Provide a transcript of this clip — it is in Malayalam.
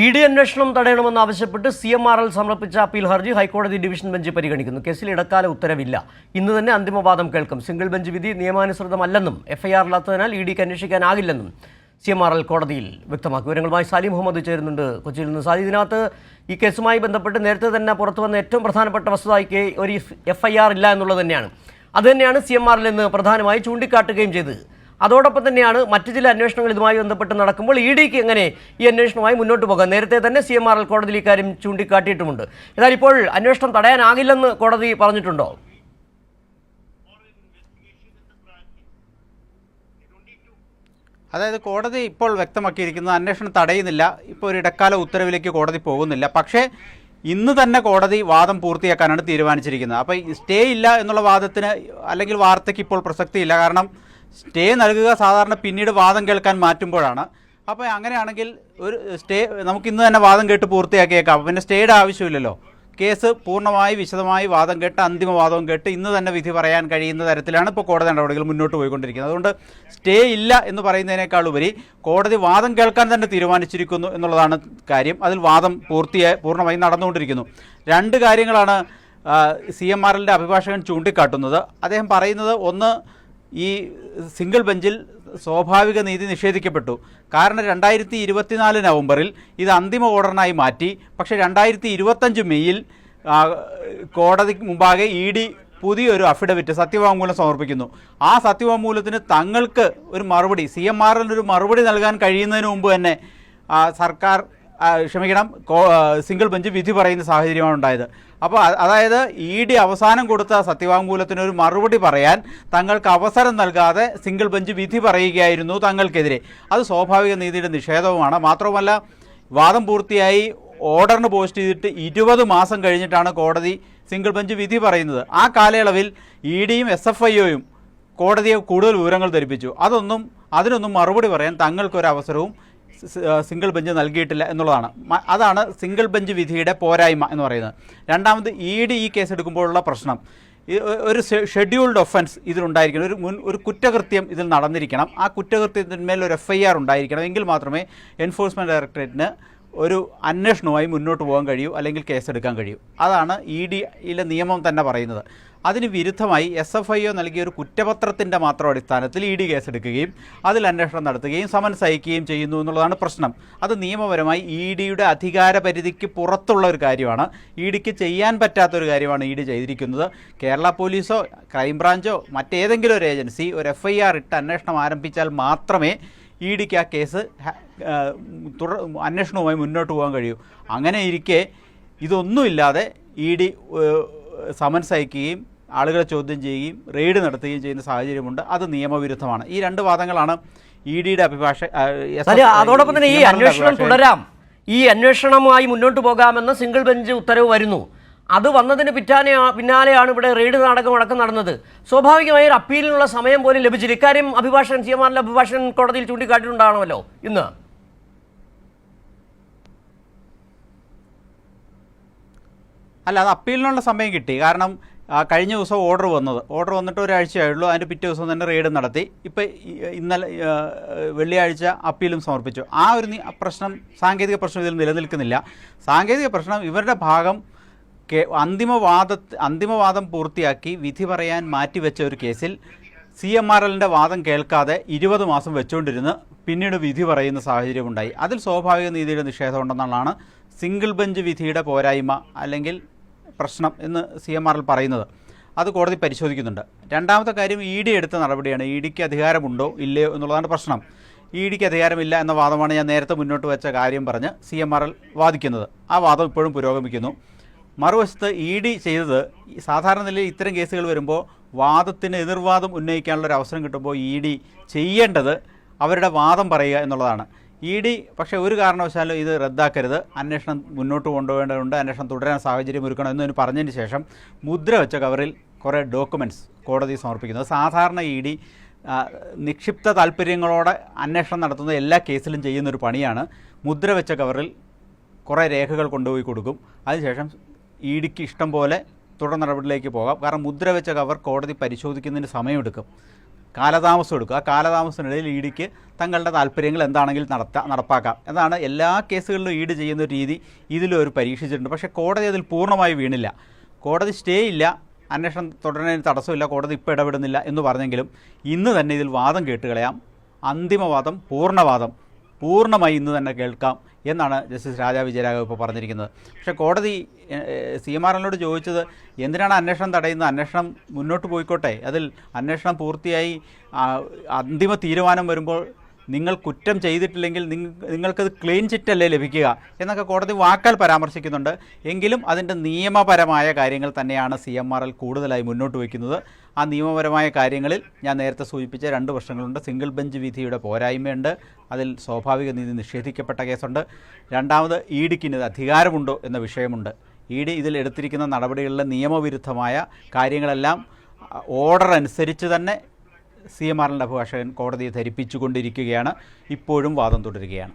ഇ ഡി അന്വേഷണം തടയണമെന്നാവശ്യപ്പെട്ട് CMRL സമർപ്പിച്ച അപ്പീൽ ഹർജി ഹൈക്കോടതി ഡിവിഷൻ ബെഞ്ച് പരിഗണിക്കുന്നു. കേസിൽ ഇടക്കാല ഉത്തരവില്ല. ഇന്ന് തന്നെ അന്തിമവാദം കേൾക്കും. സിംഗിൾ ബെഞ്ച് വിധി നിയമാനുസൃതമല്ലെന്നും FIR ഇല്ലാത്തതിനാൽ ഇഡിക്ക് അന്വേഷിക്കാനാകില്ലെന്നും CMRL കോടതിയിൽ വ്യക്തമാക്കി. വിവരങ്ങളുമായി സാലിം മുഹമ്മദ് ചേരുന്നുണ്ട് കൊച്ചിയിൽ നിന്ന്. സാലി, ഇതിനകത്ത് ഈ കേസുമായി ബന്ധപ്പെട്ട് നേരത്തെ തന്നെ പുറത്തു വന്ന ഏറ്റവും പ്രധാനപ്പെട്ട വസ്തുതയ്ക്ക് ഒരു FIR ഇല്ല എന്നുള്ളത് തന്നെയാണ്. അതുതന്നെയാണ് CMRL എന്ന് പ്രധാനമായി ചൂണ്ടിക്കാട്ടുകയും ചെയ്തത്. അതോടൊപ്പം തന്നെയാണ് മറ്റു ചില അന്വേഷണങ്ങൾ ഇതുമായി ബന്ധപ്പെട്ട് നടക്കുമ്പോൾ ഇഡിക്ക് എങ്ങനെ ഈ അന്വേഷണവുമായി മുന്നോട്ട് പോകാം? നേരത്തെ തന്നെ CMRL കോടതിയിൽ ഇക്കാര്യം ചൂണ്ടിക്കാട്ടിയിട്ടുമുണ്ട്. എന്നാൽ ഇപ്പോൾ അന്വേഷണം തടയാനാകില്ലെന്ന് കോടതി പറഞ്ഞിട്ടുണ്ടോ? അതായത് കോടതി ഇപ്പോൾ വ്യക്തമാക്കിയിരിക്കുന്നത് അന്വേഷണം തടയുന്നില്ല, ഇപ്പോൾ ഒരു ഇടക്കാല ഉത്തരവിലേക്ക് കോടതി പോകുന്നില്ല. പക്ഷേ ഇന്ന് തന്നെ കോടതി വാദം പൂർത്തിയാക്കാനാണ് തീരുമാനിച്ചിരിക്കുന്നത്. അപ്പോൾ സ്റ്റേ ഇല്ല എന്നുള്ള വാദത്തിന് അല്ലെങ്കിൽ വാർത്തയ്ക്ക് ഇപ്പോൾ പ്രസക്തിയില്ല. കാരണം സ്റ്റേ നൽകുക സാധാരണ പിന്നീട് വാദം കേൾക്കാൻ മാറ്റുമ്പോഴാണ്. അപ്പോൾ അങ്ങനെയാണെങ്കിൽ ഒരു സ്റ്റേ നമുക്ക് ഇന്ന് തന്നെ വാദം കേട്ട് പൂർത്തിയാക്കിയേക്കാം. പിന്നെ സ്റ്റേയുടെ ആവശ്യമില്ലല്ലോ. കേസ് പൂർണ്ണമായി വിശദമായി വാദം കേട്ട് അന്തിമ വാദവും കേട്ട് ഇന്ന് തന്നെ വിധി പറയാൻ കഴിയുന്ന തരത്തിലാണ് ഇപ്പോൾ കോടതി നടപടികൾ മുന്നോട്ട് പോയിക്കൊണ്ടിരിക്കുന്നത്. അതുകൊണ്ട് സ്റ്റേ ഇല്ല എന്ന് പറയുന്നതിനേക്കാൾ ഉപരി കോടതി വാദം കേൾക്കാൻ തന്നെ തീരുമാനിച്ചിരിക്കുന്നു എന്നുള്ളതാണ് കാര്യം. അതിൽ വാദം പൂർണ്ണമായി നടന്നുകൊണ്ടിരിക്കുന്നു. രണ്ട് കാര്യങ്ങളാണ് CMRLൻ്റെ അഭിഭാഷകൻ ചൂണ്ടിക്കാട്ടുന്നത്. അദ്ദേഹം പറയുന്നത്, ഒന്ന്, ഈ സിംഗിൾ ബെഞ്ചിൽ സ്വാഭാവിക നീതി നിഷേധിക്കപ്പെട്ടു. കാരണം 2024 നവംബറിൽ ഇത് അന്തിമ ഓർഡറിനായി മാറ്റി. പക്ഷേ 2025 മെയ്യിൽ കോടതിക്ക് മുമ്പാകെ ED പുതിയൊരു അഫിഡവിറ്റ് സത്യവാങ്മൂലം സമർപ്പിക്കുന്നു. ആ സത്യവാങ്മൂലത്തിന് തങ്ങൾക്ക് ഒരു മറുപടി, CMRLനൊരു മറുപടി നൽകാൻ കഴിയുന്നതിന് മുമ്പ് തന്നെ സിംഗിൾ ബെഞ്ച് വിധി പറയുന്ന സാഹചര്യമാണ് ഉണ്ടായത്. അപ്പോൾ അതായത് ED അവസാനം കൊടുത്ത സത്യവാങ്മൂലത്തിനൊരു മറുപടി പറയാൻ തങ്ങൾക്ക് അവസരം നൽകാതെ സിംഗിൾ ബെഞ്ച് വിധി പറയുകയായിരുന്നു തങ്ങൾക്കെതിരെ. അത് സ്വാഭാവിക നീതിയുടെ നിഷേധവുമാണ്. മാത്രമല്ല, വാദം പൂർത്തിയായി ഓർഡറിന് പോസ്റ്റ് ചെയ്തിട്ട് 20 മാസം കഴിഞ്ഞിട്ടാണ് കോടതി സിംഗിൾ ബെഞ്ച് വിധി പറയുന്നത്. ആ കാലയളവിൽ EDയും SFIOയും കോടതിയെ കൂടുതൽ വിവരങ്ങൾ ധരിപ്പിച്ചു. അതിനൊന്നും മറുപടി പറയാൻ തങ്ങൾക്കൊരവസരവും സിംഗിൾ ബെഞ്ച് നൽകിയിട്ടില്ല എന്നുള്ളതാണ്. അതാണ് സിംഗിൾ ബെഞ്ച് വിധിയുടെ പോരായ്മ എന്ന് പറയുന്നത്. രണ്ടാമത്, ED ഈ കേസ് എടുക്കുമ്പോഴുള്ള പ്രശ്നം, ഒരു ഷെഡ്യൂൾഡ് ഒഫൻസ് ഇതിലുണ്ടായിരിക്കണം, ഒരു കുറ്റകൃത്യം ഇതിൽ നടന്നിരിക്കണം. ആ കുറ്റകൃത്യത്തിന്മേൽ ഒരു FIR ഉണ്ടായിരിക്കണം. എങ്കിൽ മാത്രമേ എൻഫോഴ്സ്മെൻറ്റ് ഡയറക്ടറേറ്റിന് ഒരു അന്വേഷണവുമായി മുന്നോട്ട് പോകാൻ കഴിയൂ, അല്ലെങ്കിൽ കേസെടുക്കാൻ കഴിയൂ. അതാണ് EDയിലെ നിയമം തന്നെ പറയുന്നത്. അതിന് വിരുദ്ധമായി SFIO നൽകിയ ഒരു കുറ്റപത്രത്തിൻ്റെ മാത്രം അടിസ്ഥാനത്തിൽ ED കേസെടുക്കുകയും അതിൽ അന്വേഷണം നടത്തുകയും സമൻസ് അയക്കുകയും ചെയ്യുന്നു എന്നുള്ളതാണ് പ്രശ്നം. അത് നിയമപരമായി EDയുടെ അധികാര പരിധിക്ക് പുറത്തുള്ള ഒരു കാര്യമാണ്. EDക്ക് ചെയ്യാൻ പറ്റാത്തൊരു കാര്യമാണ് ED ചെയ്തിരിക്കുന്നത്. കേരള പോലീസോ ക്രൈംബ്രാഞ്ചോ മറ്റേതെങ്കിലും ഒരു ഏജൻസി ഒരു FIR ഇട്ട് അന്വേഷണം ആരംഭിച്ചാൽ മാത്രമേ EDക്ക് ആ കേസ് അന്വേഷണവുമായി മുന്നോട്ട് പോകാൻ കഴിയൂ. അങ്ങനെ ഇരിക്കെ ഇതൊന്നുമില്ലാതെ ED സമൻസ് അയക്കുകയും ആളുകളെ ചോദ്യം ചെയ്യുകയും റെയ്ഡ് നടത്തുകയും ചെയ്യുന്ന സാഹചര്യമുണ്ട്. അത് നിയമവിരുദ്ധമാണ്. ഈ രണ്ട് വാദങ്ങളാണ് EDയുടെ അതോടൊപ്പം തന്നെ ഈ അന്വേഷണം തുടരാം, ഈ അന്വേഷണവുമായി മുന്നോട്ട് പോകാമെന്ന് സിംഗിൾ ബെഞ്ച് ഉത്തരവ് വരുന്നു. അത് വന്നതിന് പിന്നാലെയാണ് ഇവിടെ റെയ്ഡ് നാടകമടക്കം നടന്നത്. സ്വാഭാവികമായി ഒരു അപ്പീലിനുള്ള സമയം പോലും ലഭിച്ചില്ല. ഇക്കാര്യം CMRL അഭിഭാഷകൻ കോടതിയിൽ ചൂണ്ടിക്കാട്ടിയിട്ടുണ്ടാകണമല്ലോ ഇന്ന്. അല്ല, അത് അപ്പീലിനുള്ള സമയം കിട്ടി. കാരണം കഴിഞ്ഞ ദിവസം ഓർഡർ വന്നിട്ട് ഒരാഴ്ചയായുള്ളൂ. അതിൻ്റെ പിറ്റേ ദിവസം തന്നെ റെയ്ഡ് നടത്തി. ഇപ്പോൾ ഇന്നലെ വെള്ളിയാഴ്ച അപ്പീലും സമർപ്പിച്ചു. ആ ഒരു സാങ്കേതിക പ്രശ്നം ഇതിൽ നിലനിൽക്കുന്നില്ല. സാങ്കേതിക പ്രശ്നം ഇവരുടെ ഭാഗം അന്തിമവാദം പൂർത്തിയാക്കി വിധി പറയാൻ മാറ്റിവെച്ച ഒരു കേസിൽ CMRLൻ്റെ വാദം കേൾക്കാതെ 20 മാസം വെച്ചുകൊണ്ടിരുന്ന് പിന്നീട് വിധി പറയുന്ന സാഹചര്യമുണ്ടായി. അതിൽ സ്വാഭാവിക നീതിയുടെ നിഷേധമുണ്ടെന്നുള്ളതാണ് സിംഗിൾ ബെഞ്ച് വിധിയുടെ പോരായ്മ അല്ലെങ്കിൽ പ്രശ്നം എന്ന് CMRL പറയുന്നത്. അത് കോടതി പരിശോധിക്കുന്നുണ്ട്. രണ്ടാമത്തെ കാര്യം, ED എടുത്ത നടപടിയാണ്. EDക്ക് അധികാരമുണ്ടോ ഇല്ലയോ എന്നുള്ളതാണ് പ്രശ്നം. EDക്ക് അധികാരമില്ല എന്ന വാദമാണ് ഞാൻ നേരത്തെ മുന്നോട്ട് വെച്ച കാര്യം പറഞ്ഞ് CMRL വാദിക്കുന്നത്. ആ വാദം ഇപ്പോഴും പുരോഗമിക്കുന്നു. മറുവശത്ത് ED ചെയ്തത്, സാധാരണ നിലയിൽ ഇത്തരം കേസുകൾ വരുമ്പോൾ വാദത്തിന് എതിർവാദം ഉന്നയിക്കാനുള്ളൊരു അവസരം കിട്ടുമ്പോൾ ED ചെയ്യേണ്ടത് അവരുടെ വാദം പറയുക എന്നുള്ളതാണ്. ED പക്ഷേ ഒരു കാരണവശാലും ഇത് റദ്ദാക്കരുത്, അന്വേഷണം മുന്നോട്ട് കൊണ്ടുപോകേണ്ടതുണ്ട്, അന്വേഷണം തുടരാൻ സാഹചര്യം ഒരുക്കണം എന്നതിന് പറഞ്ഞതിന് ശേഷം മുദ്ര വെച്ച കവറിൽ കുറേ ഡോക്യുമെൻറ്റ്സ് കോടതി സമർപ്പിക്കുന്നത്. സാധാരണ ED നിക്ഷിപ്ത താല്പര്യങ്ങളോടെ അന്വേഷണം നടത്തുന്ന എല്ലാ കേസിലും ചെയ്യുന്നൊരു പണിയാണ്. മുദ്ര വെച്ച കവറിൽ കുറേ രേഖകൾ കൊണ്ടുപോയി കൊടുക്കും. അതിനുശേഷം EDക്ക് ഇഷ്ടം പോലെ തുടർ നടപടിയിലേക്ക് പോകാം. കാരണം മുദ്ര വെച്ച കവർ കോടതി പരിശോധിക്കുന്നതിന് സമയമെടുക്കും. കാലതാമസം എടുക്കുക. ആ കാലതാമസത്തിനിടയിൽ ഇ ഡിക്ക് തങ്ങളുടെ താല്പര്യങ്ങൾ എന്താണെങ്കിലും നടപ്പാക്കാം എന്നാണ് എല്ലാ കേസുകളിലും ഇ ഡി ചെയ്യുന്ന ഒരു രീതി. ഇതിലും ഒരു പരീക്ഷിച്ചിട്ടുണ്ട്. പക്ഷേ കോടതി അതിൽ പൂർണ്ണമായി വീണില്ല. കോടതി സ്റ്റേ ഇല്ല, അന്വേഷണം തുടരുന്നതിന് തടസ്സമില്ല, കോടതി ഇപ്പോൾ ഇടപെടുന്നില്ല എന്ന് പറഞ്ഞെങ്കിലും ഇന്ന് തന്നെ ഇതിൽ വാദം കേട്ടുകളയാം. അന്തിമവാദം, പൂർണ്ണമായി ഇന്ന് തന്നെ കേൾക്കാം എന്നാണ് ജസ്റ്റിസ് രാജാ വിജയരാഘവ് ഇപ്പോൾ പറഞ്ഞിരിക്കുന്നത്. പക്ഷേ കോടതി CMRLനോട് ചോദിച്ചത് എന്തിനാണ് അന്വേഷണം തടയുന്നത്, അന്വേഷണം മുന്നോട്ട് പോയിക്കോട്ടെ, അതിൽ അന്വേഷണം പൂർത്തിയായി അന്തിമ തീരുമാനം വരുമ്പോൾ നിങ്ങൾ കുറ്റം ചെയ്തിട്ടില്ലെങ്കിൽ നിങ്ങൾക്കത് ക്ലീൻ ചിറ്റല്ലേ ലഭിക്കുക എന്നൊക്കെ കോടതി വാക്കാൽ പരാമർശിക്കുന്നുണ്ട്. എങ്കിലും അതിൻ്റെ നിയമപരമായ കാര്യങ്ങൾ തന്നെയാണ് CMRL കൂടുതലായി മുന്നോട്ട് വയ്ക്കുന്നത്. ആ നിയമപരമായ കാര്യങ്ങളിൽ ഞാൻ നേരത്തെ സൂചിപ്പിച്ച 2 വർഷങ്ങളുണ്ട്. സിംഗിൾ ബെഞ്ച് വിധിയുടെ പോരായ്മയുണ്ട്, അതിൽ സ്വാഭാവിക നീതി നിഷേധിക്കപ്പെട്ട കേസുണ്ട്. രണ്ടാമത് ഇ ഡിക്ക് ഇത് അധികാരമുണ്ടോ എന്ന വിഷയമുണ്ട്. ഇ ഡി ഇതിൽ എടുത്തിരിക്കുന്ന നടപടികളിലെ നിയമവിരുദ്ധമായ കാര്യങ്ങളെല്ലാം ഓർഡർ അനുസരിച്ച് തന്നെ CMRLൻ്റെ അഭിഭാഷകൻ കോടതിയെ ധരിപ്പിച്ചുകൊണ്ടിരിക്കുകയാണ്. ഇപ്പോഴും വാദം തുടരുകയാണ്.